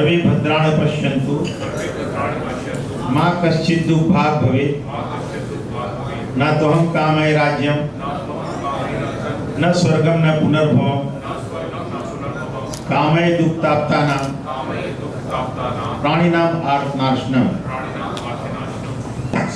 सर्वे भद्राणि पश्यन्तु मा कश्चित् दुःखभाग् भवेत् न त्वहं कामये राज्यं न स्वर्गं न पुनर्भवं कामये दुःखताप्तानां प्राणिनाम् आर्तनाशनम्।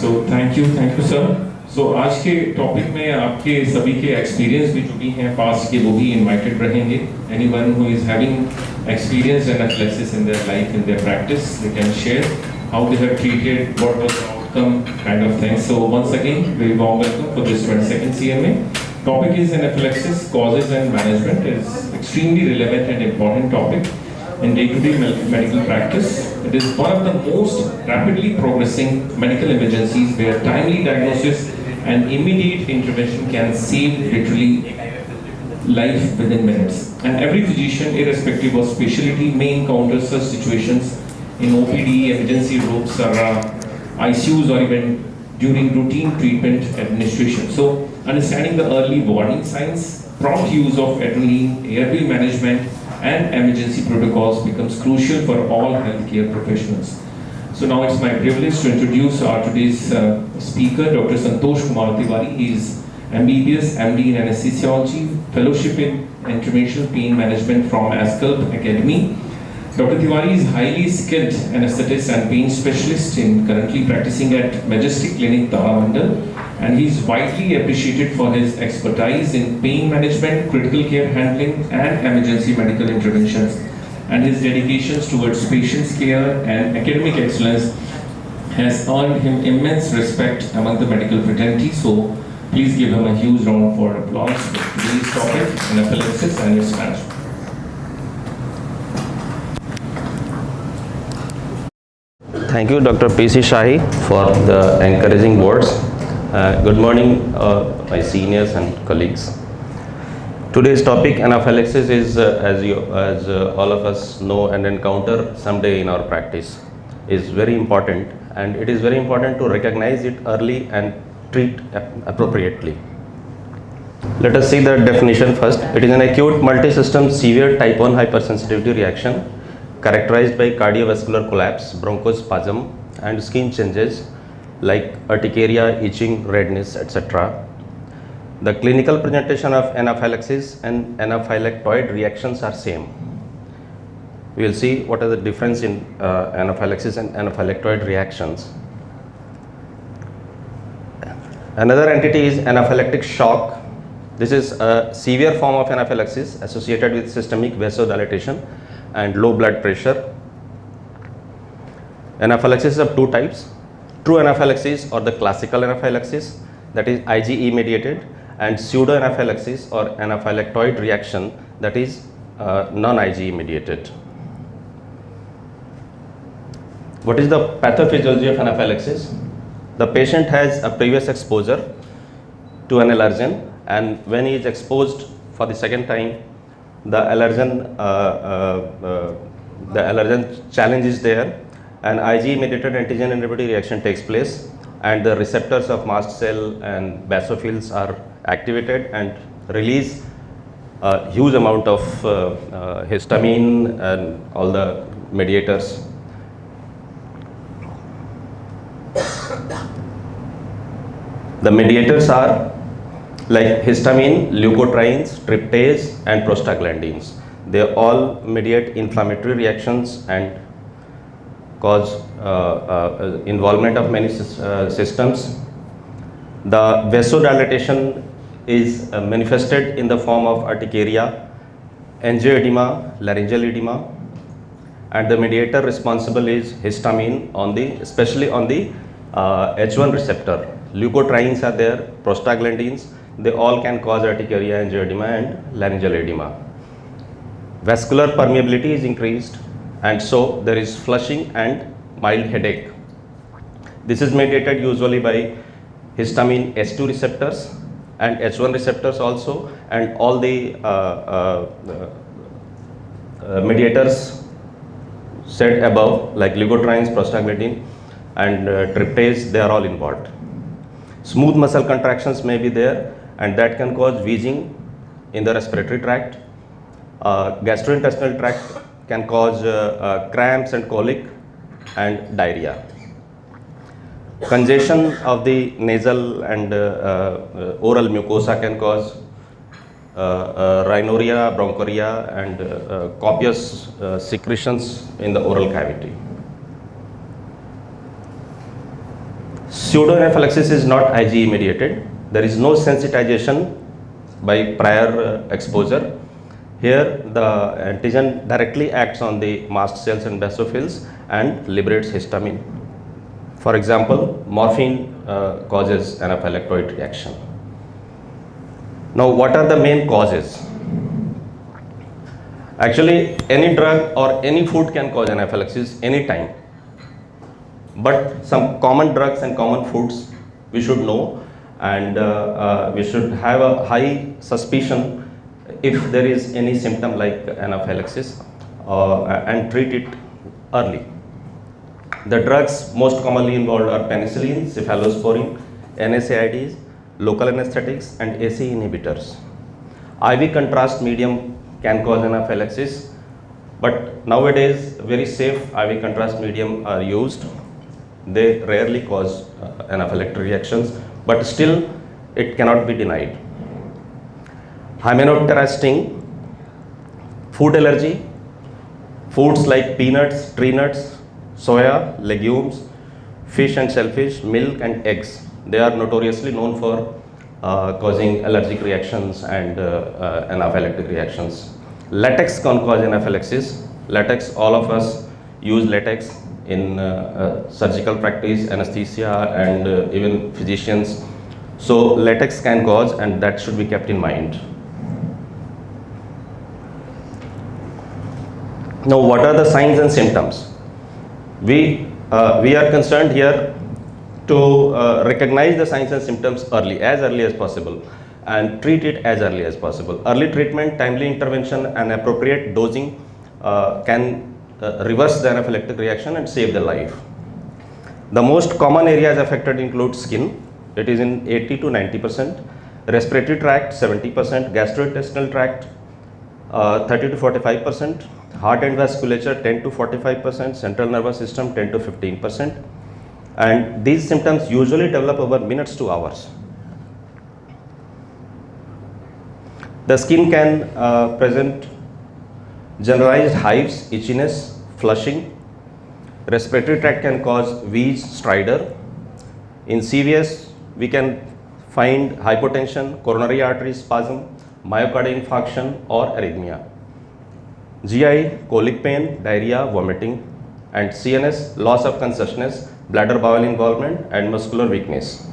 So thank you sir. So आज के टॉपिक में आपके सभी के एक्सपीरियंस भी जो भी हैं पास्ट के वो भी इनवाइटेड रहेंगे. Anyone who is having experience anaphylaxis in their life, in their practice, they can share how they have treated, what was the outcome, kind of thing. So once again, very warm welcome for this 22nd CMA. Topic is anaphylaxis, causes and management. Is extremely relevant and important topic in day-to-day medical practice. It is one of the most rapidly progressing medical emergencies where timely diagnosis and immediate intervention can save literally life within minutes. And every physician, irrespective of specialty, may encounter such situations in OPD, emergency rooms, or ICUs, or even during routine treatment administration. So, understanding the early warning signs, prompt use of adrenaline, airway management, and emergency protocols becomes crucial for all healthcare professionals. So now it's my privilege to introduce our today's speaker, Dr.Santosh Tiwary. He is MBBS, MD in Anesthesiology, Fellowship in Interventional Pain Management from ASCLP Academy. Dr. Tiwary is highly skilled anesthetist and pain specialist currently practicing at Majestic Clinic, Taramandal, and he is widely appreciated for his expertise in pain management, critical care handling, and emergency medical interventions. And his dedications towards patients' care and academic excellence has earned him immense respect among the medical fraternity. So please give him a huge round for applause for today's topic, anaphylaxis and its management. Thank you, Dr. P.C. Shahi, for the encouraging words. Good morning, my seniors and colleagues. Today's topic, anaphylaxis, is as all of us know and encounter someday in our practice, is very important, and it is very important to recognize it early and treat appropriately. Let us see the definition first. It is an acute multi-system severe type 1 hypersensitivity reaction characterized by cardiovascular collapse, bronchospasm, and skin changes like urticaria, itching, redness, etc. The clinical presentation of anaphylaxis and anaphylactoid reactions are same. We will see what are the difference in anaphylaxis and anaphylactoid reactions. Another entity is anaphylactic shock. This is a severe form of anaphylaxis associated with systemic vasodilatation and low blood pressure. Anaphylaxis is of two types: true anaphylaxis or the classical anaphylaxis, that is IgE mediated, and pseudo anaphylaxis or anaphylactoid reaction, that is non-IgE mediated. What is the pathophysiology of anaphylaxis? The patient has a previous exposure to an allergen, and when he is exposed for the second time, the allergen challenge is there, and IgE mediated antigen antibody reaction takes place, and the receptors of mast cell and basophils are activated and release a huge amount of histamine and all the mediators. The mediators are like histamine, leukotrienes, tryptase, and prostaglandins. They all mediate inflammatory reactions and cause involvement of many systems. The vasodilatation is manifested in the form of urticaria, angioedema, laryngeal edema, and the mediator responsible is histamine, especially on the H1 receptor. Leukotrienes are there, prostaglandins, they all can cause urticaria, angioedema, and laryngeal edema. Vascular permeability is increased, and so there is flushing and mild headache. This is mediated usually by histamine H2 receptors and H1 receptors also, and all the mediators said above like leukotrienes, prostaglandin, and tryptase, they are all involved. Smooth muscle contractions may be there, and that can cause wheezing in the respiratory tract. Gastrointestinal tract can cause cramps and colic and diarrhea. Congestion of the nasal and oral mucosa can cause rhinorrhea, bronchorrhea, and copious secretions in the oral cavity. Pseudoanaphylaxis is not IgE mediated. There is no sensitization by prior exposure. Here the antigen directly acts on the mast cells and basophils and liberates histamine. For example, morphine causes anaphylactoid reaction. Now, what are the main causes? Actually, any drug or any food can cause anaphylaxis anytime. But some common drugs and common foods we should know, and we should have a high suspicion if there is any symptom like anaphylaxis and treat it early. The drugs most commonly involved are penicillin, cephalosporin, NSAIDs, local anesthetics, and ACE inhibitors. IV contrast medium can cause anaphylaxis, but nowadays very safe IV contrast medium are used. They rarely cause anaphylactic reactions, but still it cannot be denied. Hymenopterasting, food allergy, foods like peanuts, tree nuts, soya, legumes, fish and shellfish, milk and eggs. They are notoriously known for causing allergic reactions and anaphylactic reactions. Latex can cause anaphylaxis. Latex, all of us use latex in surgical practice, anesthesia, and even physicians. So latex can cause, and that should be kept in mind. Now, what are the signs and symptoms? We are concerned here to recognize the signs and symptoms as early as possible, and treat it as early as possible. Early treatment, timely intervention, and appropriate dosing can reverse the anaphylactic reaction and save the life. The most common areas affected include skin, it is in 80 to 90%, respiratory tract 70%, gastrointestinal tract 30 to 45%, heart and vasculature 10 to 45%, central nervous system 10 to 15%, and these symptoms usually develop over minutes to hours. The skin can present generalized hives, itchiness, flushing. Respiratory tract can cause wheeze, stridor. In CVS, we can find hypotension, coronary artery spasm, myocardial infarction, or arrhythmia. GI, colic pain, diarrhea, vomiting, and CNS, loss of consciousness, bladder bowel involvement, and muscular weakness.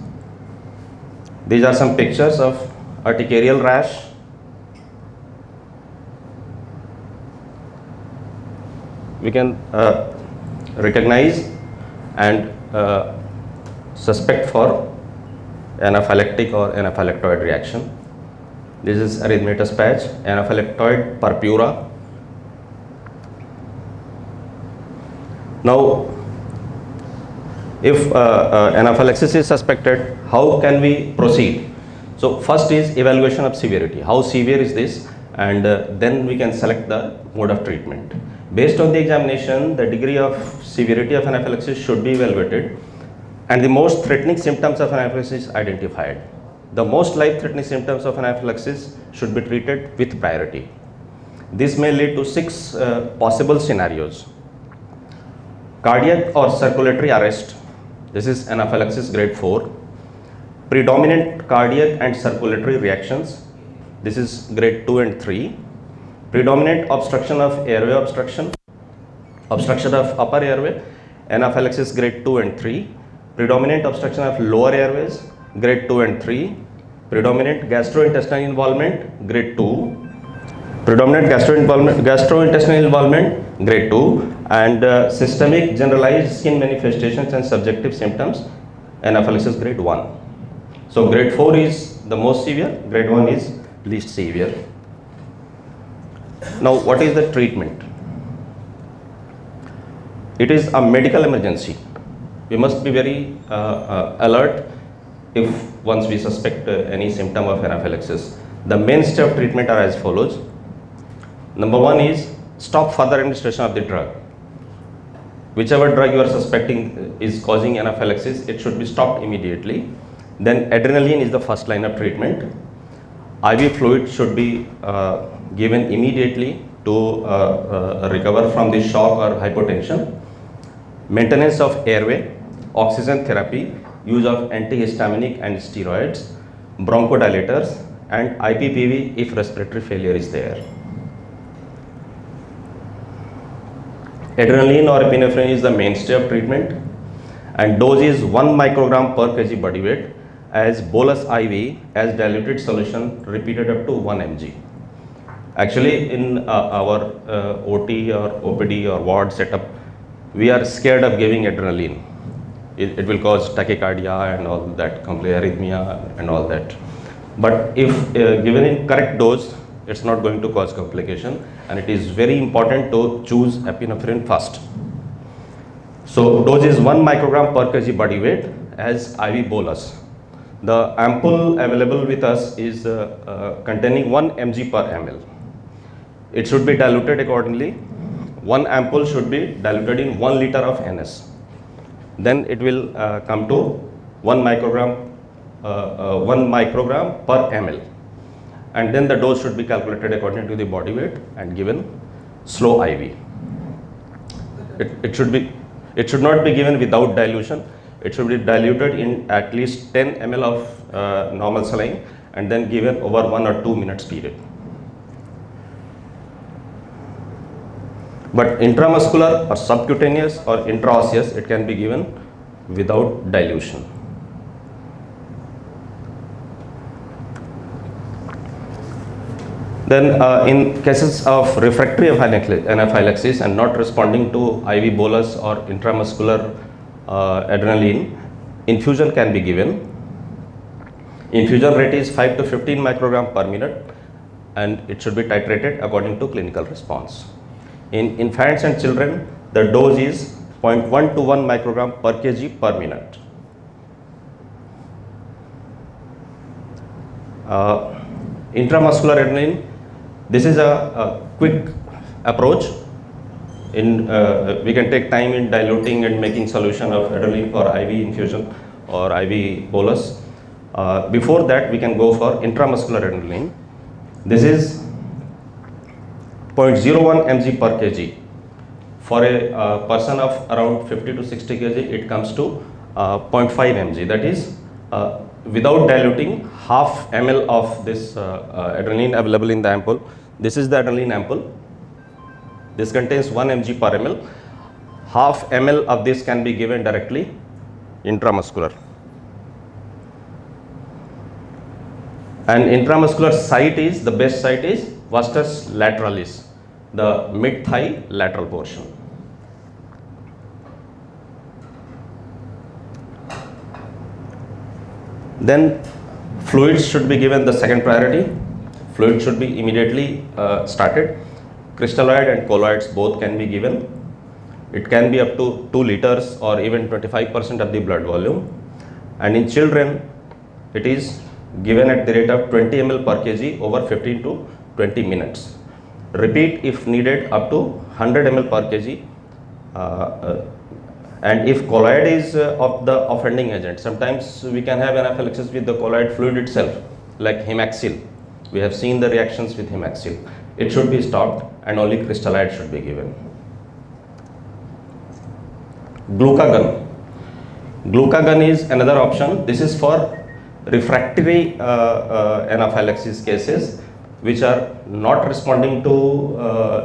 These are some pictures of urticarial rash. We can recognize and suspect for anaphylactic or anaphylactoid reaction. This is erythematous patch, anaphylactoid purpura. Now, if anaphylaxis is suspected, how can we proceed? So, first is evaluation of severity. How severe is this? And then we can select the mode of treatment. Based on the examination, the degree of severity of anaphylaxis should be evaluated, and the most threatening symptoms of anaphylaxis identified. The most life-threatening symptoms of anaphylaxis should be treated with priority. This may lead to 6 possible scenarios. Cardiac or circulatory arrest. This is anaphylaxis grade 4. Predominant cardiac and circulatory reactions. This is grade 2 and 3. Predominant obstruction of airway obstruction of upper airway, anaphylaxis grade 2 and 3. Predominant obstruction of lower airways, grade 2 and 3. Predominant gastrointestinal involvement, grade 2. Predominant gastrointestinal involvement, grade 2. And systemic generalized skin manifestations and subjective symptoms, anaphylaxis grade 1. So grade 4 is the most severe, grade 1 is least severe. Now, what is the treatment? It is a medical emergency. We must be very alert if once we suspect any symptom of anaphylaxis. The mainstay of treatment are as follows. Number 1 is stop further administration of the drug. Whichever drug you are suspecting is causing anaphylaxis, it should be stopped immediately. Then adrenaline is the first line of treatment. IV fluid should be given immediately to recover from the shock or hypotension. Maintenance of airway, oxygen therapy, use of antihistaminic and steroids, bronchodilators, and IPPV if respiratory failure is there. Adrenaline or epinephrine is the mainstay of treatment, and dose is 1 microgram per kg body weight as bolus IV as diluted solution repeated up to 1 mg. Actually, in our OT or OPD or ward setup, we are scared of giving adrenaline. It will cause tachycardia and all that, arrhythmia and all that. But if given in correct dose, it's not going to cause complication, and it is very important to choose epinephrine first. So dose is 1 microgram per kg body weight as IV bolus. The ampoule available with us is containing 1 mg per ml. It should be diluted accordingly. 1 ampoule should be diluted in 1 liter of NS. Then it will come to 1 microgram per ml. And then the dose should be calculated according to the body weight and given slow IV. It should not be given without dilution. It should be diluted in at least 10 ml of normal saline and then given over 1 or 2 minutes period. But intramuscular or subcutaneous or intraosseous, it can be given without dilution. Then in cases of refractory anaphylaxis and not responding to IV bolus or intramuscular adrenaline, infusion can be given. Infusion rate is 5 to 15 microgram per minute, and it should be titrated according to clinical response. In infants and children, the dose is 0.1 to 1 microgram per kg per minute. Intramuscular adrenaline, this is a quick approach. We can take time in diluting and making solution of adrenaline for IV infusion or IV bolus. Before that, we can go for intramuscular adrenaline. This is 0.01 mg per kg. For a person of around 50 to 60 kg, it comes to 0.5 mg. That is, without diluting, half ml of this adrenaline available in the ampoule. This is the adrenaline ampoule. This contains 1 mg per ml. Half ml of this can be given directly intramuscular. And intramuscular site is, the best site is vastus lateralis, the mid-thigh lateral portion. Then fluids should be given the second priority. Fluid should be immediately started. Crystalloid and colloids both can be given. It can be up to 2 liters or even 25% of the blood volume. And in children, it is given at the rate of 20 ml per kg over 15 to 20 minutes. Repeat if needed up to 100 ml per kg. And if colloid is of the offending agent, sometimes we can have anaphylaxis with the colloid fluid itself, like Hemaxil. We have seen the reactions with Hemaxil. It should be stopped and only crystalloid should be given. Glucagon. Glucagon is another option. This is for refractory anaphylaxis cases which are not responding to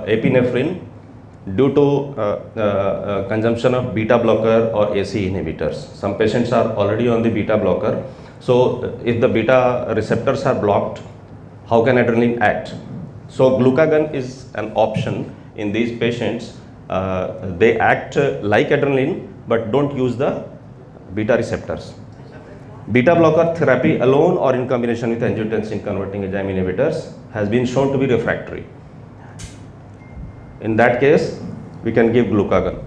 epinephrine due to consumption of beta blocker or AC inhibitors. Some patients are already on the beta blocker. So if the beta receptors are blocked, how can adrenaline act? So glucagon is an option in these patients. They act like adrenaline but don't use the beta receptors. Beta blocker therapy alone or in combination with angiotensin converting enzyme inhibitors has been shown to be refractory. In that case, we can give glucagon.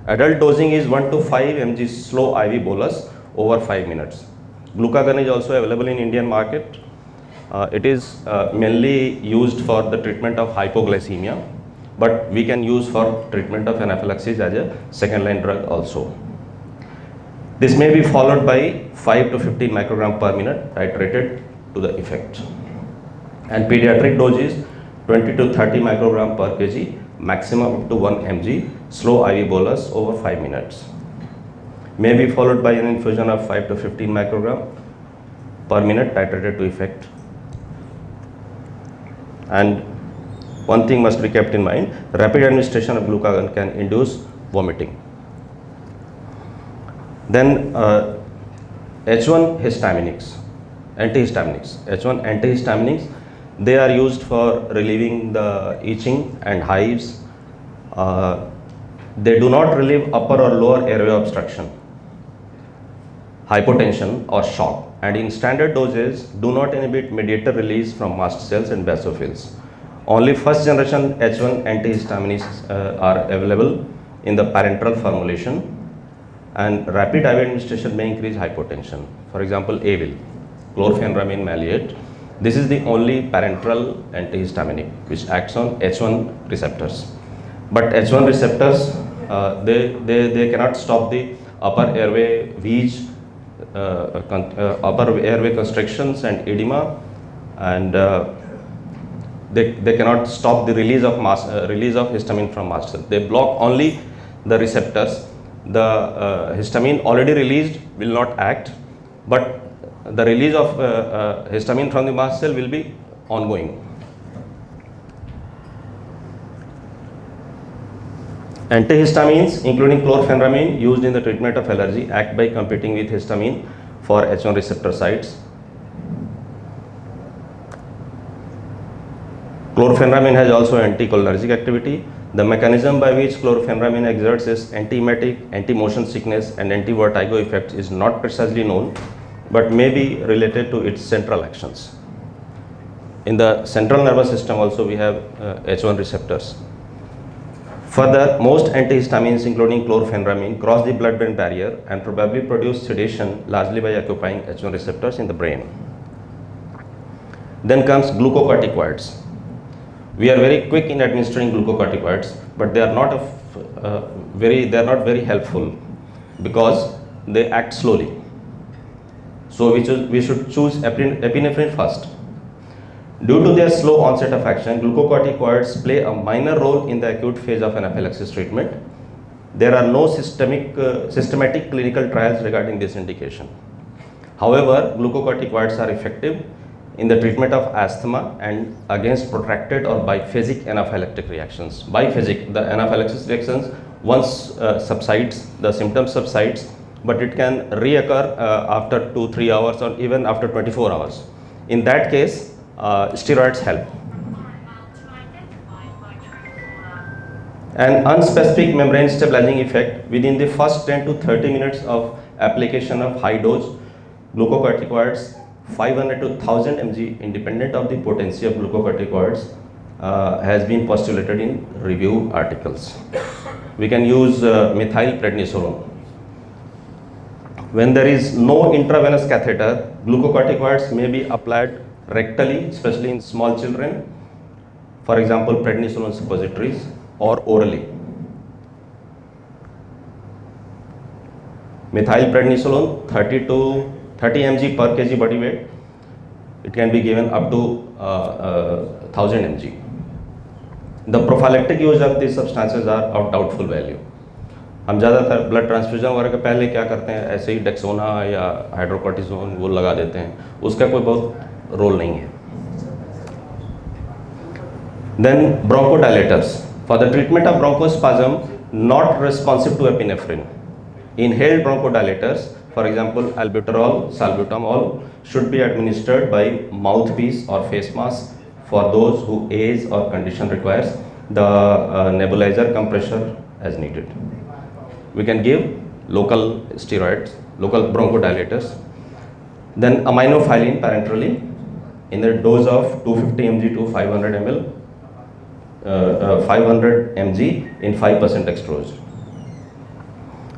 Adult dosing is 1 to 5 mg slow IV bolus over 5 minutes. Glucagon is also available in Indian market. It is mainly used for the treatment of hypoglycemia but we can use for treatment of anaphylaxis as a second line drug also. This may be followed by 5 to 15 microgram per minute titrated to the effect. And pediatric dose is 20 to 30 microgram per kg, maximum up to 1 mg, slow IV bolus over 5 minutes. May be followed by an infusion of 5 to 15 microgram per minute titrated to effect. And one thing must be kept in mind, rapid administration of glucagon can induce vomiting. Then H1 histaminics, antihistaminics. H1 antihistaminics, they are used for relieving the itching and hives. They do not relieve upper or lower airway obstruction, hypotension or shock, and in standard doses do not inhibit mediator release from mast cells and basophils. Only first generation H1 antihistaminics are available in the parenteral formulation, and rapid IV administration may increase hypotension. For example, Avil, chlorpheniramine maleate. This is the only parenteral antihistaminic which acts on H1 receptors. But H1 receptors, they cannot stop the upper airway wheeze, upper airway constrictions and edema, and they cannot stop the release of histamine from mast cell. They block only the receptors. The histamine already released will not act, but the release of histamine from the mast cell will be ongoing. Antihistamines, including chlorpheniramine, used in the treatment of allergy, act by competing with histamine for H1 receptor sites. Chlorpheniramine has also anticholinergic activity. The mechanism by which chlorpheniramine exerts its anti-emetic, anti-motion sickness and anti-vertigo effects is not precisely known, but may be related to its central actions. In the central nervous system also we have H1 receptors. Further, most antihistamines, including chlorpheniramine, cross the blood-brain barrier and probably produce sedation largely by occupying H1 receptors in the brain. Then comes glucocorticoids. We are very quick in administering glucocorticoids, but they are not very helpful because they act slowly. So we should choose epinephrine first. Due to their slow onset of action, glucocorticoids play a minor role in the acute phase of anaphylaxis treatment. There are no systematic clinical trials regarding this indication. However, glucocorticoids are effective in the treatment of asthma and against protracted or biphasic anaphylactic reactions. Biphasic, the anaphylaxis reactions once subsides, the symptoms subsides, but it can reoccur after 2-3 hours or even after 24 hours. In that case, steroids help. An unspecific membrane stabilizing effect within the first 10 to 30 minutes of application of high dose glucocorticoids, 500 to 1000 mg, independent of the potency of glucocorticoids, has been postulated in review articles. We can use methylprednisolone. When there is no intravenous catheter, glucocorticoids may be applied rectally, especially in small children, for example prednisolone suppositories, or orally. Methylprednisolone 30 mg per kg body weight, it can be given up to 1000 mg. The prophylactic use of these substances are of doubtful value. हम ज़्यादातर blood transfusion वगैरह के पहले क्या करते हैं, ऐसे ही डेक्सोना या हाइड्रोकोर्टिसोन वो लगा देते हैं, उसका कोई बहुत रोल नहीं है. Then bronchodilators. For the treatment of bronchospasm, not responsive to epinephrine. Inhaled bronchodilators, for example albuterol, salbutamol, should be administered by mouthpiece or face mask for those who age or condition requires the nebulizer compressor as needed. We can give local steroids, local bronchodilators. Then aminophylline parenterally in the dose of 250 mg to 500 ml, 500 mg in 5% dextrose.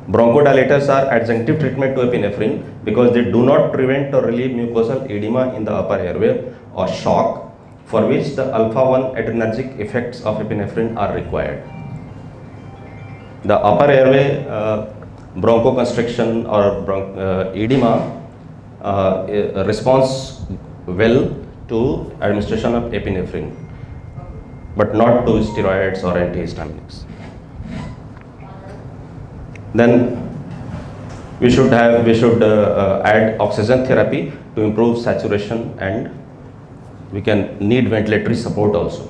Bronchodilators are adjunctive treatment to epinephrine because they do not prevent or relieve mucosal edema in the upper airway or shock for which the alpha-1 adrenergic effects of epinephrine are required. The upper airway bronchoconstriction or edema responds well to administration of epinephrine, but not to steroids or antihistaminics. Then we should add oxygen therapy to improve saturation, and we can need ventilatory support also.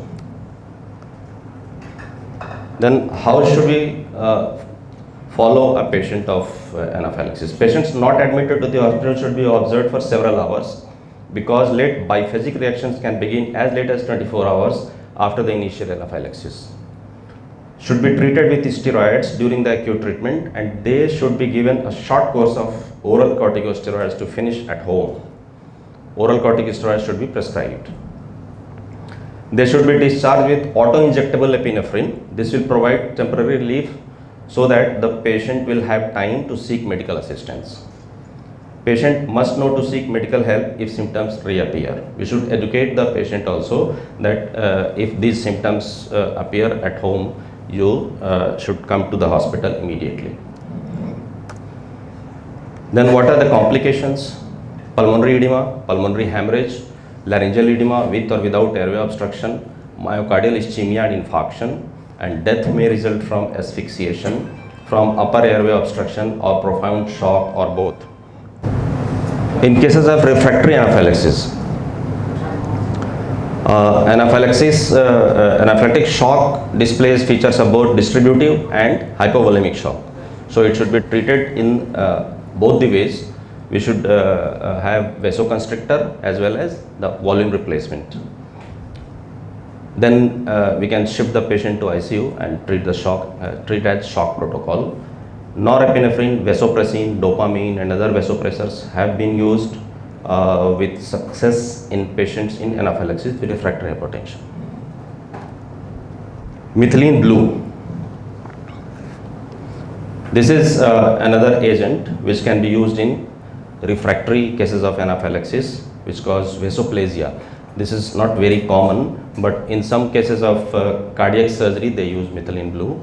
Then how should we follow a patient of anaphylaxis? Patients not admitted to the hospital should be observed for several hours, because late biphasic reactions can begin as late as 24 hours after the initial anaphylaxis. Should be treated with steroids during the acute treatment, and they should be given a short course of oral corticosteroids to finish at home. Oral corticosteroids should be prescribed. They should be discharged with auto-injectable epinephrine. This will provide temporary relief so that the patient will have time to seek medical assistance. Patient must know to seek medical help if symptoms reappear. We should educate the patient also that if these symptoms appear at home, you should come to the hospital immediately. Then what are the complications? Pulmonary edema, pulmonary hemorrhage, laryngeal edema with or without airway obstruction, myocardial ischemia and infarction, and death may result from asphyxiation, from upper airway obstruction or profound shock, or both. In cases of refractory anaphylaxis, anaphylactic shock displays features of both distributive and hypovolemic shock. So it should be treated in both the ways. We should have vasoconstrictor as well as the volume replacement. Then we can shift the patient to ICU and treat as shock protocol. Norepinephrine, vasopressin, dopamine and other vasopressors have been used with success in patients in anaphylaxis with refractory hypertension. Methylene blue. This is another agent which can be used in refractory cases of anaphylaxis which cause vasoplasia. This is not very common, but in some cases of cardiac surgery they use methylene blue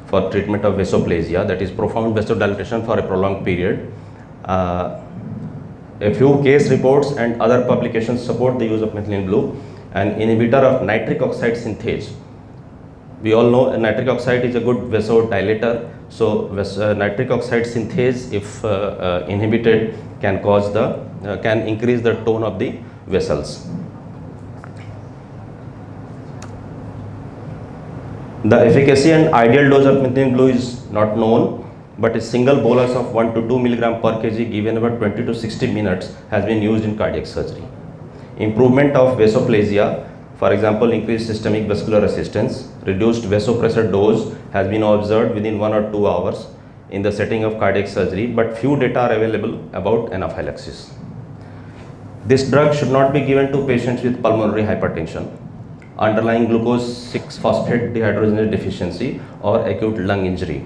for treatment of vasoplasia, that is profound vasodilatation for a prolonged period. A few case reports and other publications support the use of methylene blue, an inhibitor of nitric oxide synthase. We all know nitric oxide is a good vasodilator, so nitric oxide synthase, if inhibited, can increase the tone of the vessels. The efficacy and ideal dose of methylene blue is not known, but a single bolus of 1 to 2 mg per kg given about 20 to 60 minutes has been used in cardiac surgery. Improvement of vasoplasia, for example, increased systemic vascular resistance, reduced vasopressor dose has been observed within 1 or 2 hours in the setting of cardiac surgery, but few data are available about anaphylaxis. This drug should not be given to patients with pulmonary hypertension, underlying glucose 6-phosphate dehydrogenase deficiency, or acute lung injury.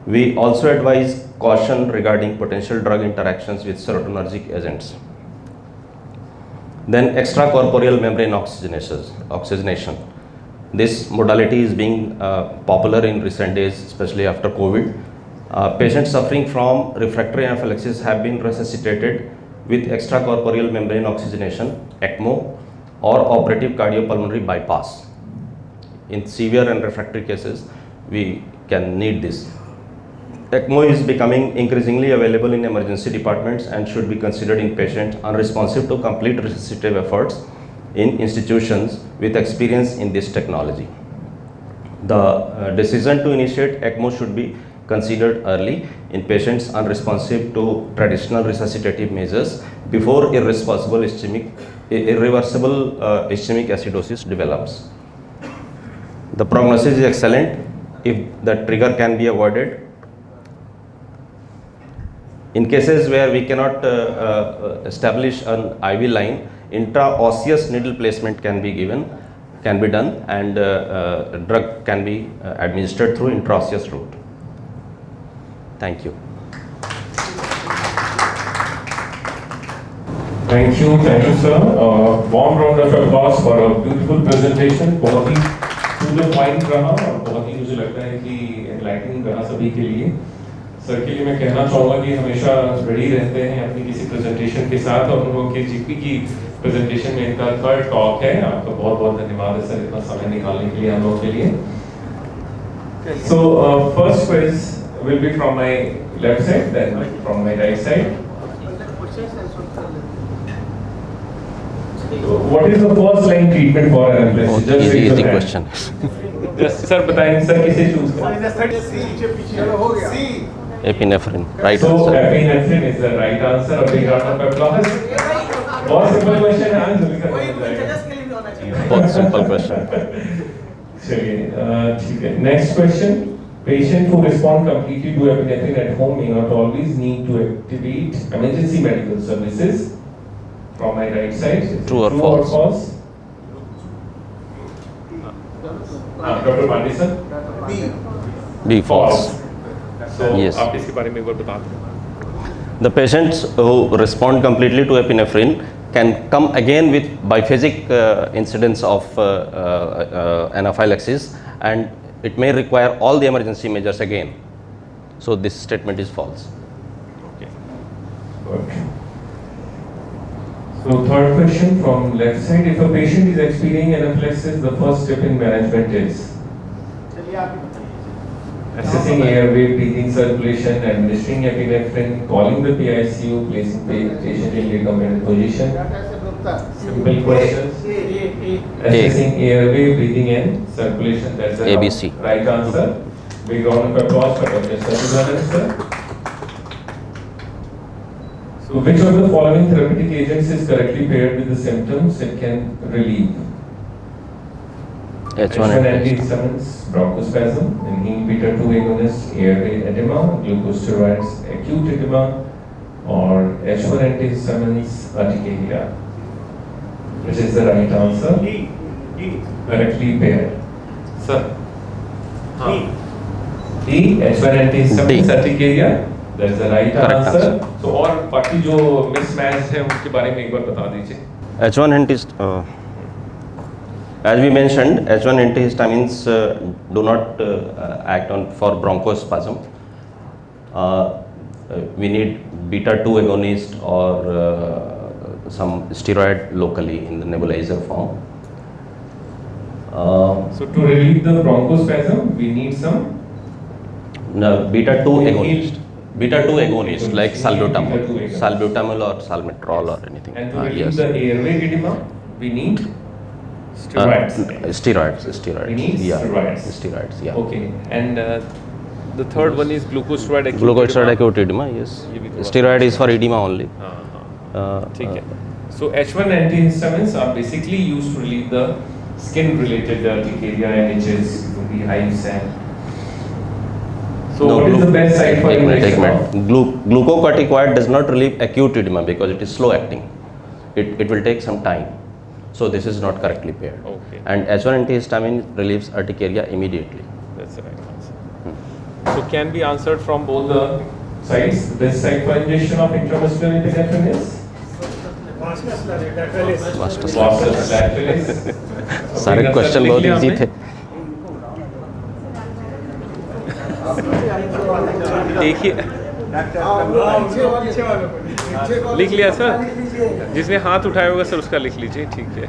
We also advise caution regarding potential drug interactions with serotonergic agents. Then extracorporeal membrane oxygenation. This modality is being popular in recent days, especially after COVID. Patients suffering from refractory anaphylaxis have been resuscitated with extracorporeal membrane oxygenation, ECMO, or operative cardiopulmonary bypass. In severe and refractory cases, we can need this. ECMO is becoming increasingly available in emergency departments and should be considered in patients unresponsive to complete resuscitative efforts in institutions with experience in this technology. The decision to initiate ECMO should be considered early in patients unresponsive to traditional resuscitative measures before irreversible ischemic acidosis develops. The prognosis is excellent if the trigger can be avoided. In cases where we cannot establish an IV line, intraosseous needle placement can be done, and drug can be administered through intraosseous route. Thank you. Thank you, sir. Warm round of applause for a beautiful presentation. बहुत ही to the point रहा और बहुत ही मुझे लगता है कि enlightening रहा सभी के लिए. सर के लिए मैं कहना चाहूँगा कि हमेशा ready रहते हैं अपनी किसी presentation के साथ और उन लोगों के GP की presentation में इनका third talk है. आपका बहुत बहुत धन्यवाद है सर इतना समय निकालने के लिए हम लोगों के लिए. So first quiz will be from my left side, then from my right side. So what is the first line treatment for anaphylaxis? Just easy question. Just sir बताएं सर किसे choose करें? Epinephrine, right So answer. epinephrine is the right answer. A big round of applause. बहुत simple question है आज जल्दी करना बहुत simple question. चलिए ठीक है. Next question. Patient who respond completely to epinephrine at home may not always need to activate emergency medical services. From my right side. True or false? Dr. Pandey sir? B, false. So Yes. आप इसके बारे में एक बार बता दें. The patients who respond completely to epinephrine can come again with biphasic incidence of anaphylaxis, and it may require all the emergency measures again. So this statement is false. Okay. Good. So third question from left side, if a patient is experiencing anaphylaxis, the first step in management is assessing airway, breathing circulation, administering epinephrine, calling the PICU, placing patient in recommended position. Simple questions. Assessing airway, breathing and circulation. That's the ABC. right answer. Big round of applause for Dr. Santosh sir. So which of the following therapeutic agents is correctly paired with the symptoms it can relieve? H1 antihistamines, bronchospasm, inhaled beta-2 agonist, airway edema, glucosteroids, acute edema, or H1 antihistamines, urticaria. Which is the right answer? D. Correctly paired. Sir. D. H1 antihistamines, urticaria. That's the right answer. So और बाकी जो mismatch है उनके बारे में एक बार बता दीजिए. H1 as we mentioned, H1 antihistamines do not act on for bronchospasm. We need beta-2 agonist or some steroid locally in the nebulizer form. So to relieve the bronchospasm, we need some beta-2 agonist. Beta-2 agonist like salbutamol or salmeterol or anything. And to relieve the airway edema, we need steroids. Steroids. We need Steroids. Yeah. Okay. And the third one is glucosteroid acute Glucosteroid acute edema. Yes. Steroid is for edema only. ठीक है. So H1 antihistamines are basically used to relieve the skin-related urticaria and itches, hives and. So what is the best site for injection? Glucocorticoid does not relieve acute edema because it is slow acting. It will take some time. So this is not correctly paired. Okay. And H1 antihistamine relieves urticaria immediately. That's the right answer. So can be answered from both the sides. The best site for injection of intramuscular epinephrine is? Vastus lateralis. सारे question बहुत easy थे. देखिए लिख लिया sir. जिसने हाथ उठाया होगा सर उसका लिख लीजिए. ठीक है.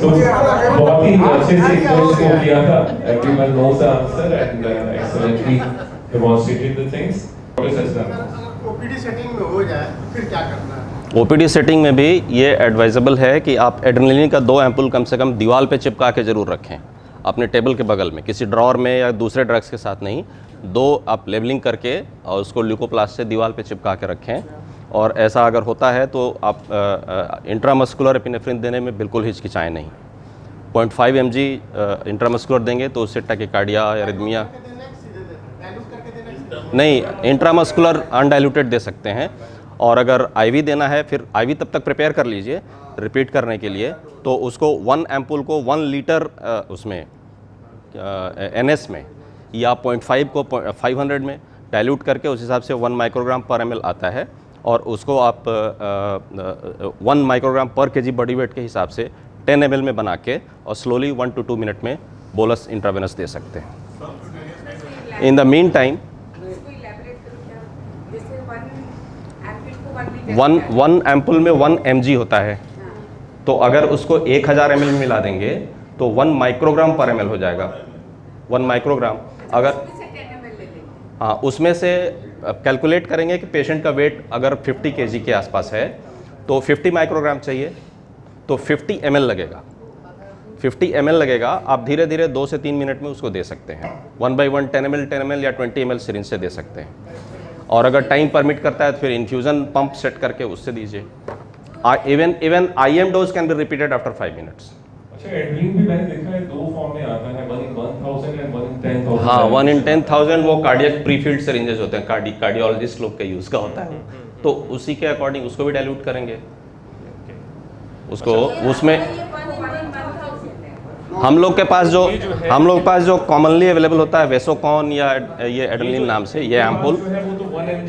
तो बहुत ही अच्छे से क्वेश्चन किया था. Everyone knows the answer and excellently demonstrated the things. OPD setting में हो जाए फिर क्या करना है? ओपीडी सेटिंग में भी ये एडवाइजेबल है कि आप एड्रेनलिन का 2 एम्पुल कम से कम दीवार पे चिपका के ज़रूर रखें अपने टेबल के बगल में, किसी ड्रॉर में या दूसरे ड्रग्स के साथ नहीं. 2 आप लेबलिंग करके और उसको ल्यूकोप्लास्ट से दीवार पे चिपका के रखें. और ऐसा अगर होता है तो आप इंट्रामस्कुलर एपिनेफ्रिन देने में बिल्कुल हिचकिचाएँ नहीं. 0.5 mg इंट्रामस्कुलर देंगे तो उससे टैकीकार्डिया या एरिथमिया नहीं, इंट्रामस्कुलर अनडाइल्यूटेड दे सकते हैं. और अगर आईवी देना है फिर आईवी तब तक प्रिपेयर कर लीजिए रिपीट करने के लिए. तो उसको 1 एम्पुल को 1 लीटर उसमें एनएस में या 0.5 को 500 में डाइल्यूट करके उस हिसाब से 1 माइक्रोग्राम पर ml आता है, और उसको आप 1 माइक्रोग्राम पर केजी बॉडी वेट के हिसाब से 10 ml में बना के और स्लोली 1 to 2 मिनट में बोलस इंट्रावेनस दे सकते हैं। In the mean time one ampoule में 1 mg होता है, तो अगर उसको 1000 ml में मिला देंगे तो 1 माइक्रोग्राम पर ml हो जाएगा। 1 माइक्रोग्राम अगर हाँ, उसमें से कैलकुलेट करेंगे कि पेशेंट का वेट अगर 50 kg के आसपास है तो 50 माइक्रोग्राम चाहिए, तो 50 ml लगेगा। 50 ml लगेगा, आप धीरे धीरे 2 से 3 मिनट में उसको दे सकते हैं। 1 by 1 10 ml या 20 ml सिरिंज से दे सकते हैं, और अगर टाइम परमिट करता है तो फिर इन्फ्यूज़न पंप सेट करके उससे दीजिए। Even IM dose can be repeated after 5 minutes. अच्छा, एड्रीन भी मैंने देखा है 2 फॉर्म में आता है, 1 in 1000 and 1 in 10,000। हाँ, 1 in 10,000 वो कार्डियक प्रीफिल्ड सिरिंजेस होते हैं, कार्डियोलॉजिस्ट लोग के यूज़ का होता है, तो उसी के अकॉर्डिंग उसको भी डाइल्यूट करेंगे। उसको उसमें हम लोग के पास जो कॉमनली अवेलेबल होता है वेसोकॉन या ये एड्रेनलिन नाम से, ये एम्पुल,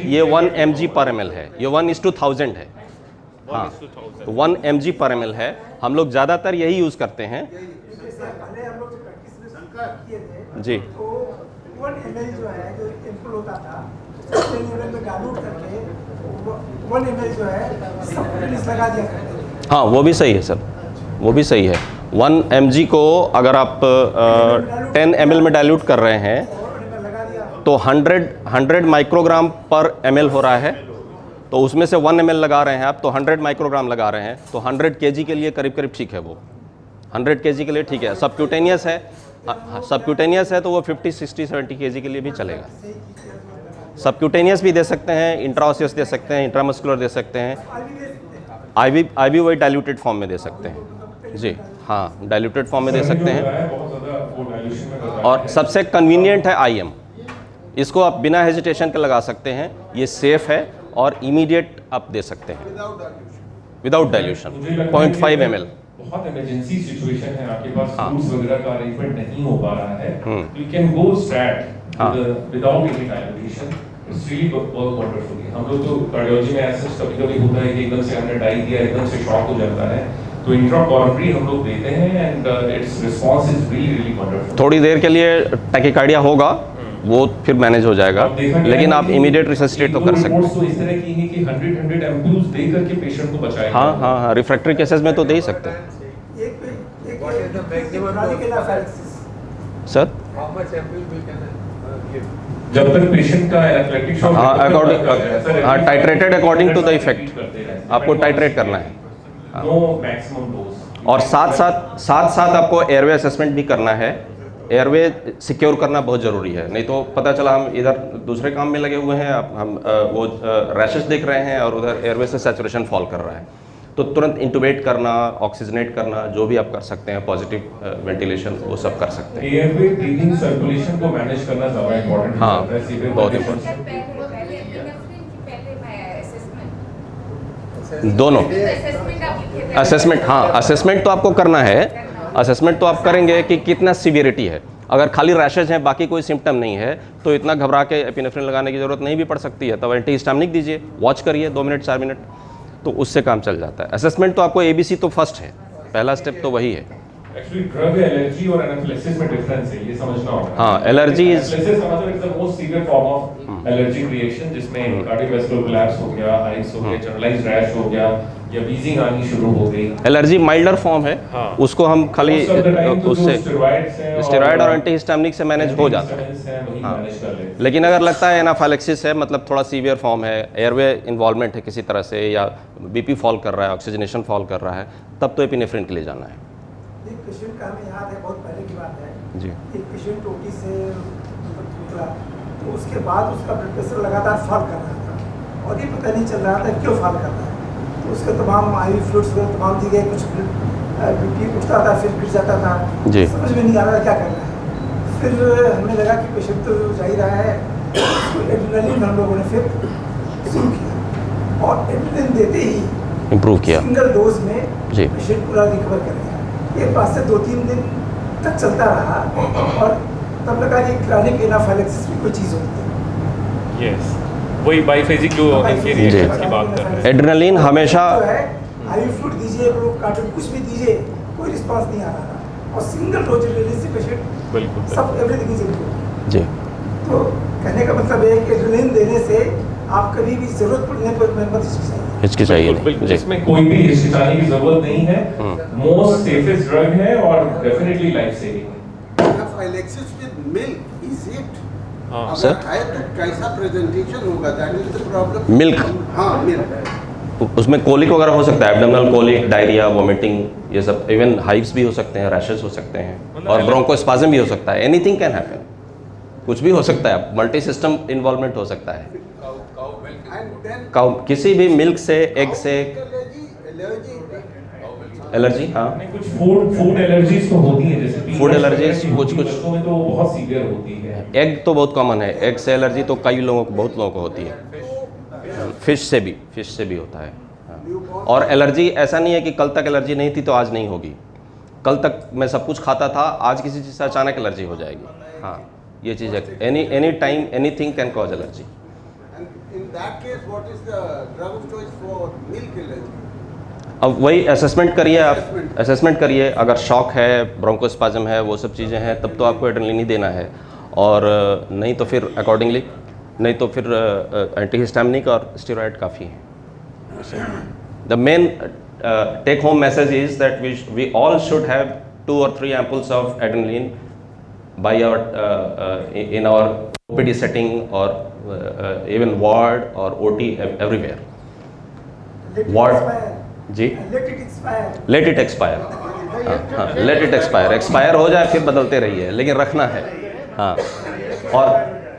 ये 1 mg पर ml है, ये 1:1000 है। हाँ, 1 mg पर ml है। हम लोग ज़्यादातर यही यूज़ करते हैं। पहले हम लोग जो प्रैक्टिस में किए थे जी, तो 1 ml जो है, जो एम्पुल होता था, उसको 10 ml में डाइल्यूट करके 1 ml जो है सब फिनिश लगा दिया करते थे। हाँ, वो भी सही है सर, वो भी सही है। 1 mg को अगर आप 10 ml में डाइल्यूट कर रहे हैं तो 100 माइक्रोग्राम पर ml हो रहा है, तो उसमें से 1 ml लगा रहे हैं आप, तो 100 माइक्रोग्राम लगा रहे हैं, तो 100 kg के लिए करीब करीब ठीक है। वो 100 kg के लिए ठीक है। सबक्यूटेनियस है, सबक्यूटेनियस है तो वो 50, 60, 70 kg के लिए भी चलेगा। सबक्यूटेनियस भी दे सकते हैं, इंट्राओसियस दे सकते हैं, इंट्रामस्कुलर दे सकते हैं, IV वही डाइल्यूटेड फॉर्म में दे सकते हैं जी। हाँ, डाइल्यूटेड फॉर्म में दे सकते हैं, और सबसे कन्वीनियंट है IM। इसको आप बिना हेजिटेशन के लगा सकते हैं, ये सेफ है और इमीडिएट आप दे सकते हैं विदाउट डाइल्यूशन। 0.5 ml। बहुत इमरजेंसी सिचुएशन है, आपके पास हाँ। फ्रूट्स वगैरह का अरेंजमेंट नहीं हो पा रहा है, you can go straight without any dilution. It's really work wonderfully. हम लोग तो कार्डियोलॉजी में ऐसा कभी-कभी होता है कि एकदम से हमने डाई दिया, एकदम से शॉक हो जाता है, तो इंट्राकॉर्पोरी हम लोग देते हैं and it's response is really really wonderful. थोड़ी देर के लिए टैकीकार्डिया होगा, वो फिर मैनेज हो जाएगा, लेकिन आप इमीडिएट रिससिटेट तो कर सकते हैं। तो इस तरह की है कि 100 एम्पूल्स दे करके पेशेंट को बचाएगा। हाँ, रिफ्रैक्टरी केसेस में तो दे ही सकते हैं सर। जब तक पेशेंट का anaphylactic shock titrated according to the effect, आपको टाइट्रेट करना है। No maximum dose. और साथ आपको एयरवे असेसमेंट भी करना है। एयरवे सिक्योर करना बहुत ज़रूरी है, नहीं तो पता चला हम इधर दूसरे काम में लगे हुए हैं, हम वो रैशेस देख रहे हैं और उधर एयरवे से सैचुरेशन फॉल कर रहा है, तो तुरंत इंटुबेट करना, ऑक्सीजनेट करना, जो भी आप कर सकते हैं, पॉजिटिव वेंटिलेशन, वो सब कर सकते हैं। एयरवे ब्रीदिंग सर्कुलेशन को मैनेज करना ज़्यादा इंपॉर्टेंट है। हाँ, बहुत इम्पोर्टेंट। दोनों असेसमेंट, हाँ, असेसमेंट तो आपको करना है। असेसमेंट तो आप करेंगे कि कितना सीवियरिटी है। अगर खाली रैशेज हैं, बाकी कोई सिम्टम नहीं है, तो इतना घबरा के एपिनेफ्रिन लगाने की ज़रूरत नहीं भी पड़ सकती है। तब एंटीहिस्टामिनिक दीजिए, वॉच करिए 2 मिनट 4 मिनट, तो उससे काम चल जाता है। असेसमेंट तो आपको ABC तो फर्स्ट है, पहला स्टेप तो वही है। एक्चुअली ड्रग एलर्जी और एनाफिलैक्सिस में डिफरेंस है, ये समझना होगा। हाँ, एलर्जी इज एनाफिलैक्सिस समझो it's the most severe form of allergic reaction, जिसमें कार्डियोवैस्कुलर कोलैप्स हो गया, आइस हो गया, जनरलाइज्ड रैश हो गया, या बीजिंग आनी शुरू हो गई। एलर्जी माइल्डर फॉर्म है। हाँ। उसको हम खाली उससे स्टेरॉइड और एंटीहिस्टामिनिक एंटीहिस्टामिनिक से मैनेज हो जाता है। हाँ, लेकिन अगर लगता है एनाफाइलेक्सिस है, मतलब थोड़ा सीवियर फॉर्म है, एयरवे इन्वॉल्वमेंट है किसी तरह से, या BP फॉल कर रहा है, ऑक्सीजनेशन फॉल कर रहा है, तब तो एपिनेफ्रिन के लिए जाना है। एक पेशेंट का हमें याद है, बहुत पहले की बात है जी। एक पेशेंट OT से निकला, तो उसके बाद उसका ब्लड प्रेशर लगातार फॉल कर रहा था और ये पता नहीं चल रहा था क्यों फॉल कर रहा है। तो उसके तमाम IV फ्लूइड्स वगैरह तमाम दी गए, कुछ BP उठता था फिर गिर जाता था, समझ में नहीं आ रहा क्या करना है। फिर हमें लगा कि पेशेंट तो जा ही रहा है, उसको एड्रेनलिन हम लोगों ने फिर शुरू किया और एड्रेनलिन देते ही इम्प्रूव किया, सिंगल डोज में जी। पेशेंट पूरा रिकवर कर गया। एक बात से 2-3 दिन तक चलता रहा और तब लगा कि क्रॉनिक एनाफाइलेक्सिस भी कोई चीज़ होती है। यस, वही बाइफेजिक जो इनके रिएक्शंस की बात कर रहे हैं। एड्रेनलिन हमेशा जो है आई फ्लूइड दीजिए, कार्टून कुछ भी दीजिए, कोई रिस्पांस नहीं आ रहा था, और सिंगल डोज रिलीज से पेशेंट बिल्कुल सब एवरीथिंग इज इम्प्रूव। जी। तो कहने का मतलब है कि एड्रेनलिन देने से आप कभी भी जरूरत पड़ने पर मत हिचकिचाइए नहीं। बिल्कुल, इसमें कोई भी हिचकिचाने की जरूरत नहीं है। मोस्ट सेफेस्ट ड्रग है और definitely life saving. Anaphylaxis with milk is it? हाँ सर, अगर है तो कैसा प्रेजेंटेशन होगा? That is the problem. Milk, हाँ मिल्क, उसमें कोलिक वगैरह हो सकता है, एब्डोमिनल कोलिक, डायरिया, वोमिटिंग, ये सब, इवन हाइव्स भी हो सकते हैं, रैशेस हो सकते हैं, और ब्रोंकोस्पाज्म भी हो सकता है। एनीथिंग कैन हैपन, कुछ भी हो सकता है, मल्टी सिस्टम इन्वॉल्वमेंट हो सकता है। एंड देन काउ, किसी भी मिल्क से, एग से एलर्जी, हाँ, नहीं, कुछ फूड एलर्जीज तो होती है, जैसे फूड एलर्जीज कुछ में तो बहुत सीवियर होती है। एग तो बहुत कॉमन है, एग से एलर्जी तो कई लोगों को, बहुत लोगों को होती है। फिश से भी होता है, हाँ। और एलर्जी ऐसा नहीं है कि कल तक एलर्जी नहीं थी तो आज नहीं होगी, कल तक मैं सब कुछ खाता था, आज किसी चीज़ से अचानक एलर्जी हो जाएगी। हाँ, ये चीज़ है, any time anything can cause allergy. in that case what is the drug of choice for milk allergy? अब वही असेसमेंट करिए, आप असेसमेंट करिए, अगर शॉक है, ब्रोंकोस्पाज्म है, वो सब चीज़ें हैं, तब तो आपको एड्रेनलिन ही देना है, और नहीं तो फिर अकॉर्डिंगली, नहीं तो फिर एंटीहिस्टामिनिक और स्टेरॉयड काफ़ी है। The main take home message is that we all should have 2 or 3 ampoules of adrenaline by our in our OPD setting or even ward or OT everywhere. Ward, जी, let it expire, हाँ, let it expire हो जाए फिर बदलते रहिए, लेकिन रखना है, हाँ।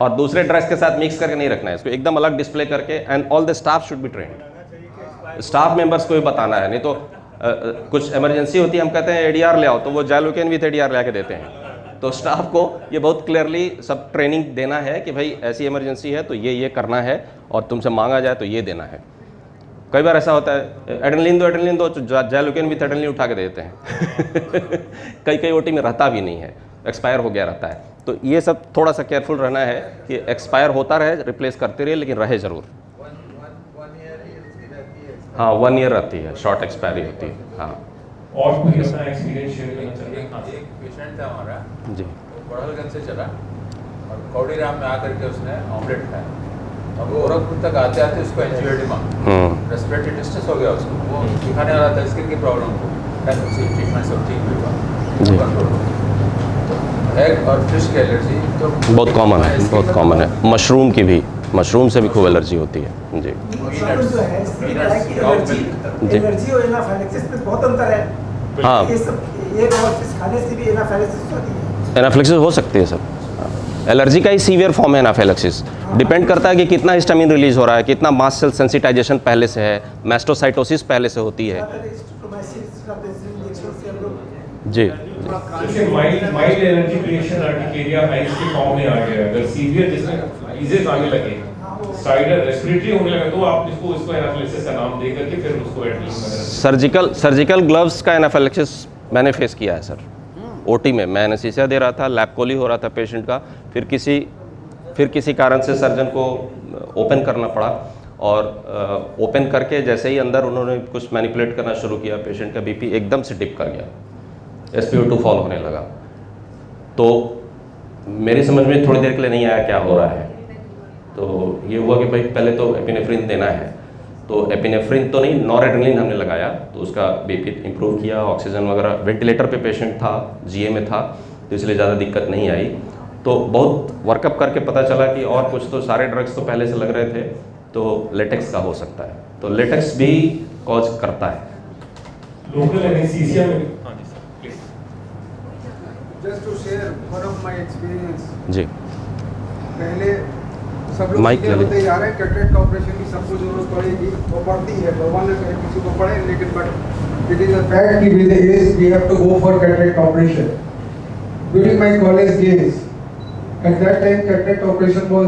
और दूसरे ड्रग्स के साथ मिक्स करके नहीं रखना है इसको, एकदम अलग डिस्प्ले करके, and all the staff should be trained. Staff members को भी बताना है, नहीं तो कुछ इमरजेंसी होती है, हम कहते हैं एडीआर ले आओ, तो वो जाइलोकेन विथ एडीआर ला के देते हैं। तो स्टाफ को ये बहुत क्लियरली सब ट्रेनिंग देना है कि भाई ऐसी इमरजेंसी है तो ये करना है, और तुमसे मांगा जाए तो ये देना है। कई बार ऐसा होता है, एड्रेनलिन दो, जाइलोकेन विथ एड्रेनलिन उठा के देते हैं। कई ओटी में रहता भी नहीं है, एक्सपायर हो गया रहता है। तो ये सब थोड़ा सा केयरफुल रहना है कि एक्सपायर होता रहे, रिप्लेस करते रहे, लेकिन रहे ज़रूर। हाँ, 1 ईयर रहती है, शॉर्ट एक्सपायरी होती है, हाँ। और कोई अपना एक्सपीरियंस शेयर करना चाहिए? एक पेशेंट था हमारा, जी, बड़हलगंज से चला और कौड़ीराम में आकर के उसने ऑमलेट खाया। अब गोरखपुर तक आते आते उसको एंजियोएडिमा, रेस्पिरेटरी डिस्ट्रेस हो गया उसको। वो दिखाने वाला था स्किन की प्रॉब्लम को, ट्रीटमेंट सब ठीक हुआ, कंट्रोल हो। एग और फिश की एलर्जी तो बहुत कॉमन है, बहुत कॉमन है। मशरूम की भी, मशरूम से भी खूब एलर्जी होती है। जी, एलर्जी और एनाफाइलैक्सिस में बहुत अंतर है। हाँ, ये सब एक और फिश खाने से भी एनाफाइलैक्सिस होती है। एनाफिलैक्सिस हो सकती है सर। एलर्जी का ही सीवियर फॉर्म है एनाफिलैक्सिस। डिपेंड करता है कि कितना हिस्टामिन रिलीज हो रहा है, कितना मास्ट सेल सेंसिटाइजेशन पहले से है, मैस्टोसाइटोसिस पहले से होती है। जी, जैसे mild allergy creation urticaria hives के फॉर्म में आ गया, अगर सीवियर जिसमें डिजीज आने लगे, साइडर रेस्पिरेटरी होने लगा, तो आप इसको एनाफिलैक्सिस का नाम दे करके फिर उसको एडमिट सर्जिकल ग्लव्स का एनाफिलैक्सिस मैंने फेस किया है सर। ओटी में मैं एनेस्थीसिया दे रहा था, लैब कोली हो रहा था पेशेंट का, फिर किसी कारण से सर्जन को ओपन करना पड़ा, और ओपन करके जैसे ही अंदर उन्होंने कुछ मैनिपुलेट करना शुरू किया, पेशेंट का बीपी एकदम से डिप कर गया, SpO2 फॉल होने लगा। तो मेरी समझ में थोड़ी देर के लिए नहीं आया क्या हो रहा है। तो ये हुआ कि भाई पहले तो एपिनेफ्रिन देना है, तो एपिनेफ्रिन तो नहीं, नॉरएड्रेनलिन हमने लगाया, तो उसका बीपी इंप्रूव किया, ऑक्सीजन वगैरह, वेंटिलेटर पे पेशेंट था, GA में था, तो इसलिए ज़्यादा दिक्कत नहीं आई। तो बहुत वर्कअप करके पता चला कि और कुछ तो सारे ड्रग्स तो पहले से लग रहे थे, तो लेटेक्स का हो सकता है, तो लेटेक्स भी कॉज करता है। लोकल एनेस्थीसिया में। Just to share one of my experience. जी, पहले सब लोग माइक सीधे होते जा रहे हैं, कैटरेक्ट का ऑपरेशन की सबको जरूरत पड़ेगी, वो पड़ती है, भगवान ने करे किसी को पड़े, लेकिन but it is a fact कि with age we have to go for cataract operation. During my college days, at that time cataract operation was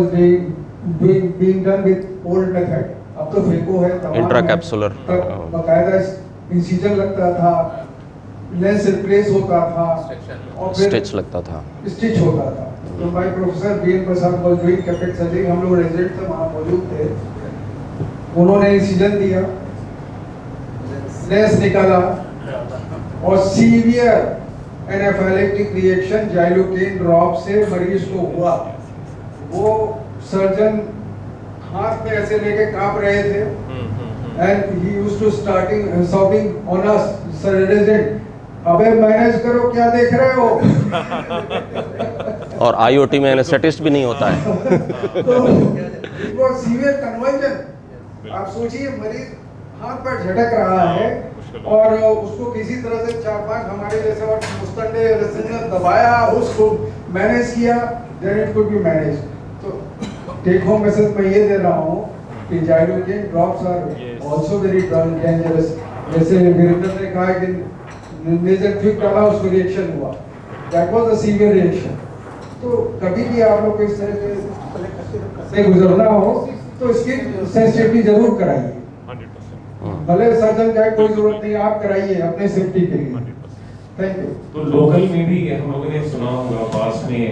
being done with old method. अब तो फेको है, इंट्राकैप्सुलर, बकायदा incision लगता था, lens replace होता था, और फिर स्टिच लगता था। स्टिच होता था। तो my professor BN Prasad was doing कैपेट सर्जरी, हम लोग रेजिडेंट थे, वहाँ मौजूद थे। उन्होंने इंसिजन दिया, लेंस निकाला और severe anaphylactic reaction xylocaine drop से मरीज को हुआ। वो सर्जन हाथ में ऐसे लेके कांप रहे थे and he used to shouting on us, sir resident, अबे मैनेज करो, क्या देख रहे हो। और आईओटी में एनेस्थेटिस्ट भी नहीं होता है। तो वो सीवियर कन्वर्जन, आप सोचिए मरीज हाथ पर झटक रहा है और उसको किसी तरह से 4-5 हमारे जैसे और मुस्तंडे ने दबाया, उसको मैनेज किया, then it could be manage. तो टेक होम मैसेज मैं ये दे रहा हूँ कि xylocaine drops are also very dangerous. जैसे वीरेंद्र ने कहा कि नेजल ट्यूब डाला, उसको रिएक्शन हुआ, that was a severe reaction. तो कभी भी आप लोग को इस तरह से गुजरना हो तो इसकी सेंसिटिविटी जरूर कराइए। 100%। भले सर्जन का कोई जरूरत नहीं, आप कराइए अपने सेफ्टी के लिए। Thank you. तो लोकल में भी हम लोगों ने सुना होगा पास में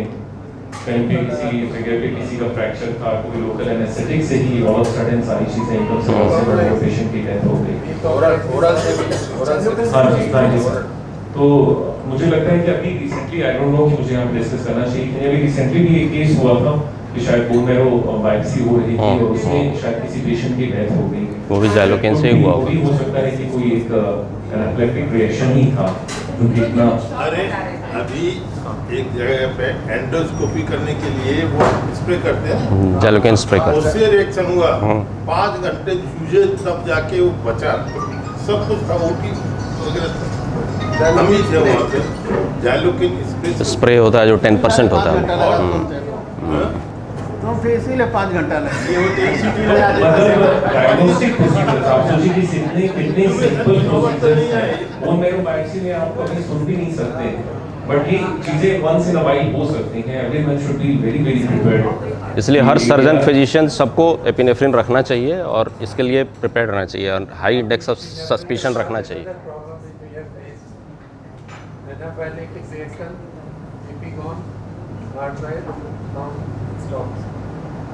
कहीं पे किसी फिगर पे किसी का फ्रैक्चर था, कोई लोकल एनेस्थेटिक से ही ऑल ऑफ सडन सारी चीजें एकदम से पेशेंट की डेथ हो गई। ओरल से हाँ जी सर। तो मुझे लगता है कि अभी रिसेंटली, आई डोंट नो कि मुझे यहाँ डिस्कस करना चाहिए कि अभी रिसेंटली भी एक केस हुआ था कि शायद बोन मैरो बायोप्सी हो रही थी और उसमें शायद किसी पेशेंट की डेथ हो गई। वो भी जाइलोकेन से ही हुआ होगा। भी हो सकता है कि कोई एक एनाफिलैक्टिक रिएक्शन ही था जो कि इतना। अरे अभी एक जगह पे एंडोस्कोपी करने के लिए वो स्प्रे करते हैं, जाइलोकेन स्प्रे करते हैं, उससे रिएक्शन हुआ। 5 घंटे जूझे तब जाके वो बचा, सब कुछ था, ओटी वगैरह हम ही थे वहाँ पे। जाइलोकेन स्प्रे होता है जो 10% होता है। तो फिर इसीलिए 5 घंटा लगे। मतलब डायग्नोस्टिक प्रोसीजर्स आप सोचिए कि कितने सिंपल प्रोसीजर्स हैं, वो मेरे बायोप्सी में आप कभी सुन भी नहीं सकते, बट ये चीजें वंस इन अ वाइल हो सकती हैं। Everyone should be very very prepared. इसलिए हर सर्जन फिजिशियन सबको एपिनेफ्रिन रखना चाहिए और इसके लिए प्रिपेयर्ड रहना चाहिए और हाई इंडेक्स ऑफ सस्पिशन रखना चाहिए। Anaphylaxis reaction, epigon, heart rate, now stops.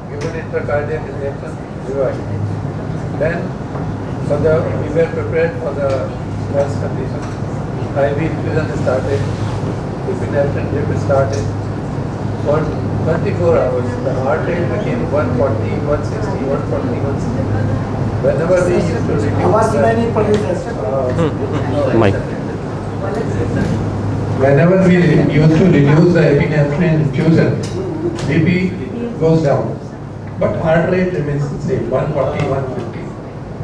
Given intracardiac injection, revive. Then, we were prepared for the worst condition. IV infusion started, epinephrine drip started. For 24 hours, the heart rate became 140, 160, 140, 160. Whenever we used to reduce Mike. Whenever we used to reduce the epinephrine infusion, BP goes down, but heart rate remains the same, 140, 150.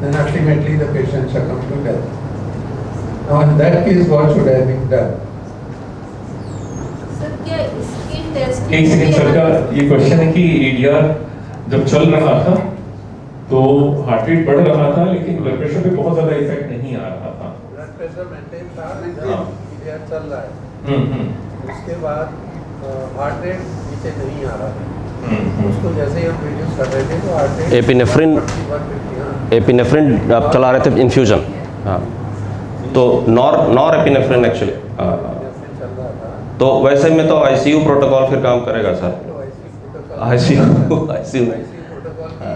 Then ultimately the patient succumbs to death. Now in that case, what should have been done? Sir क्या skin test एक second sir का ये question है कि ADR जब चल रहा था तो हार्ट रेट बढ़ रहा था लेकिन ब्लड प्रेशर पे बहुत ज्यादा इफेक्ट नहीं आ रहा था। ब्लड प्रेशर मेंटेन था, हाँ। एडीआर चल रहा है। उसके बाद हार्ट रेट नीचे नहीं आ रहा है। उसको जैसे ही हम रिड्यूस कर रहे थे तो हार्ट रेट एपिनेफ्रिन आप चला रहे थे इन्फ्यूजन, हाँ, तो नॉर एपिनेफ्रिन एक्चुअली, तो वैसे में तो आईसीयू प्रोटोकॉल फिर काम करेगा सर। आईसीयू प्रोटोकॉल की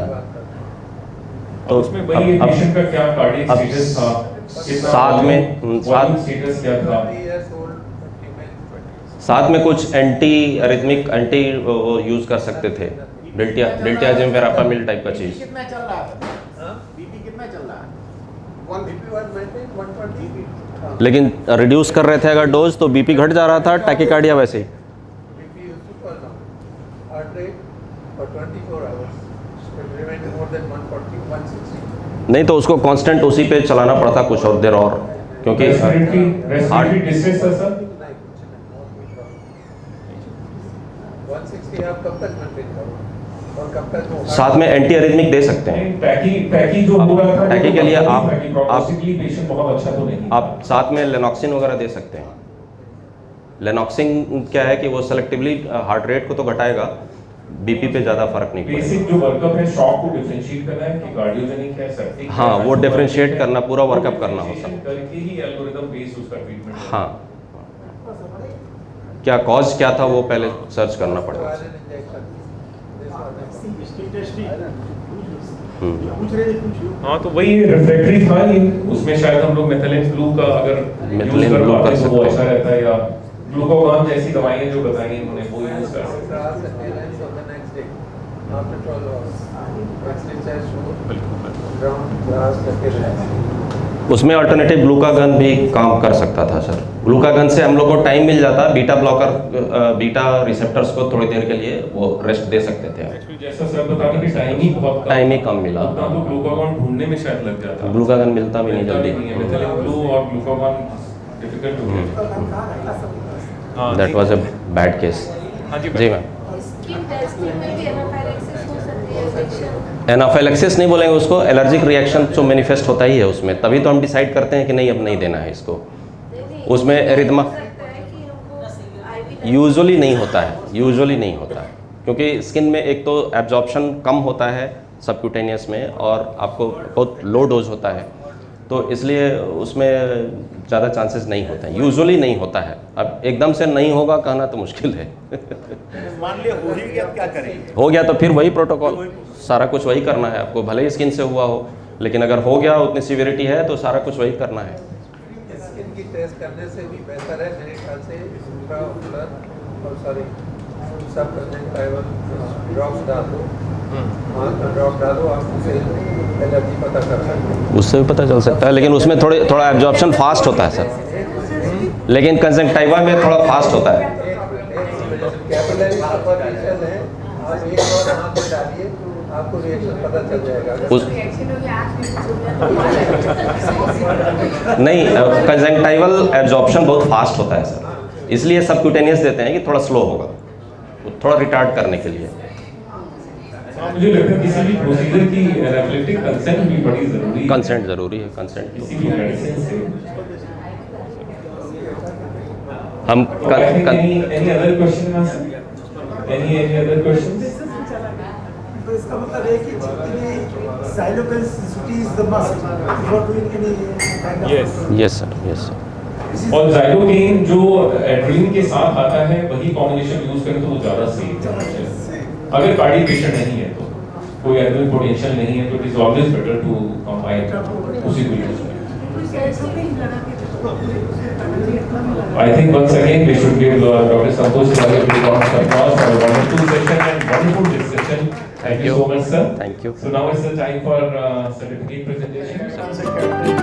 बात करते हैं। तो उसमें वही पेशेंट का क्या कार्डियक स्टेटस था, साथ में स्टेटस क्या था, साथ में कुछ एंटी अरिथमिक एंटी यूज कर सकते थे, डेल्टियाजिम वेरापामिल टाइप का चीज। कितना चल रहा है? बीपी कितना चल रहा है? 120, लेकिन रिड्यूस कर रहे थे अगर डोज तो बीपी घट जा रहा था, टैकीकार्डिया वैसे ही। BP used to fall down. Heart rate for 24 hours it remained more than 140, 160. नहीं तो उसको कांस्टेंट उसी पे चलाना पड़ता कुछ और देर और, क्योंकि रेस्पिरेटरी डिस्ट्रेस था सर। 160 आप कब तक मेंटेन करोगे और कब तक वो साथ में एंटी अरिथमिक दे सकते हैं। टैकी जो हो रहा था, टैकी के लिए आप पेशेंट बहुत अच्छा तो नहीं, आप साथ में लेनॉक्सिन वगैरह दे सकते हैं। लेनॉक्सिन क्या है कि वो सेलेक्टिवली हार्ट रेट को तो घटाएगा, बीपी पे ज़्यादा फर्क नहीं पड़ेगा। बेसिक जो वर्कअप है शॉक को डिफरेंशिएट करना है कि कार्डियोजेनिक है, सेप्टिक है। हाँ, वो डिफरेंशिएट करना, पूरा वर्कअप करना होता है। करके ही एल्गोरिथम बेस्ड उसका ट्रीटमेंट। हाँ, क्या कॉज क्या था वो पहले सर्च करना पड़ेगा। हाँ तो वही रिफ्रैक्टरी था ही, उसमें शायद हम लोग मेथिलीन ब्लू का अगर यूज कर पाते तो वो अच्छा रहता है, या ग्लूकोगान जैसी दवाइयाँ जो बताई इन्होंने वो यूज कर सकते उसमें अल्टरनेटिव ग्लूकागन भी काम कर सकता था सर। ग्लूकागन से हम लोग को टाइम मिल जाता, बीटा ब्लॉकर बीटा रिसेप्टर्स को थोड़ी देर के लिए वो रेस्ट दे सकते थे। जैसा सर बता रहे कि टाइम ही कम मिला, हाँ। तो ग्लूकागन ढूंढने में शायद लग जाता, ग्लूकागन मिलता भी नहीं जल्दी। मेथिलीन ब्लू और glucagon difficult to get. That was a bad case. जी मैम। स्किन टेस्टिंग में भी एनाफाइलैक्सिस हो सकती है, इन्फेक्शन। एनाफाइलैक्सिस नहीं बोलेंगे उसको, एलर्जिक रिएक्शन तो मैनिफेस्ट होता ही है उसमें, तभी तो हम डिसाइड करते हैं कि नहीं अब नहीं देना है इसको। उसमें एरिथमा यूजुअली नहीं होता है, यूजुअली नहीं होता है, क्योंकि स्किन में एक तो एब्जॉर्प्शन कम होता है सबक्यूटेनियस में, और आपको बहुत लो डोज होता है, तो इसलिए उसमें ज़्यादा चांसेस नहीं होते हैं, यूजुअली नहीं होता है। अब एकदम से नहीं होगा कहना तो मुश्किल है। मान लिया हो ही गया, क्या करेंगे? हो गया तो फिर वही प्रोटोकॉल, सारा कुछ वही करना है आपको, भले ही स्किन से हुआ हो, लेकिन अगर हो गया उतनी सीवियरिटी है तो सारा कुछ वही करना है। स्किन की टेस्ट करने से भी बेहतर है मेरे ख्याल से, और सॉरी सब ड्रॉप्स डाल दो, ड्रॉप डालो, आप उससे एलर्जी पता कर सकते हैं। उससे भी पता चल सकता है, लेकिन उसमें थोड़ा एब्जॉर्प्शन फास्ट होता है सर, लेकिन कंजंक्टिवा में थोड़ा फास्ट होता है। कैपिलरी सुपरफिशियल है, आप एक और हाथ में डालिए तो आपको रिएक्शन पता चल जाएगा। नहीं, कंजंक्टिवल एब्जॉर्प्शन बहुत फास्ट होता है सर, इसलिए सबक्यूटेनियस देते हैं कि थोड़ा स्लो होगा, थोड़ा रिटार्ड करने के लिए। मुझे लगता है किसी भी प्रोसीजर की एनाफिलेक्टिक कंसेंट भी बड़ी जरूरी है। कंसेंट जरूरी है, कंसेंट किसी भी मेडिसिन से। हम any other question now, sir? Any other questions? तो इसका मतलब है कि जितनी xylocaine sensitivity is the must for doing any kind of. Yes sir, yes sir. और जाइलोकेन जो एड्रेनलिन के साथ आता है वही कॉम्बिनेशन यूज करें तो वो ज़्यादा सही है। अगर कार्डियक पेशेंट नहीं है तो, कोई एड्रेनलिन पोटेंशियल नहीं है तो it is always better to combine उसी को यूज करें। I think once again we should give Dr.Santosh a big round of applause for a wonderful session and wonderful discussion. Thank you so much, sir. Thank you. So now is the time for certificate presentation.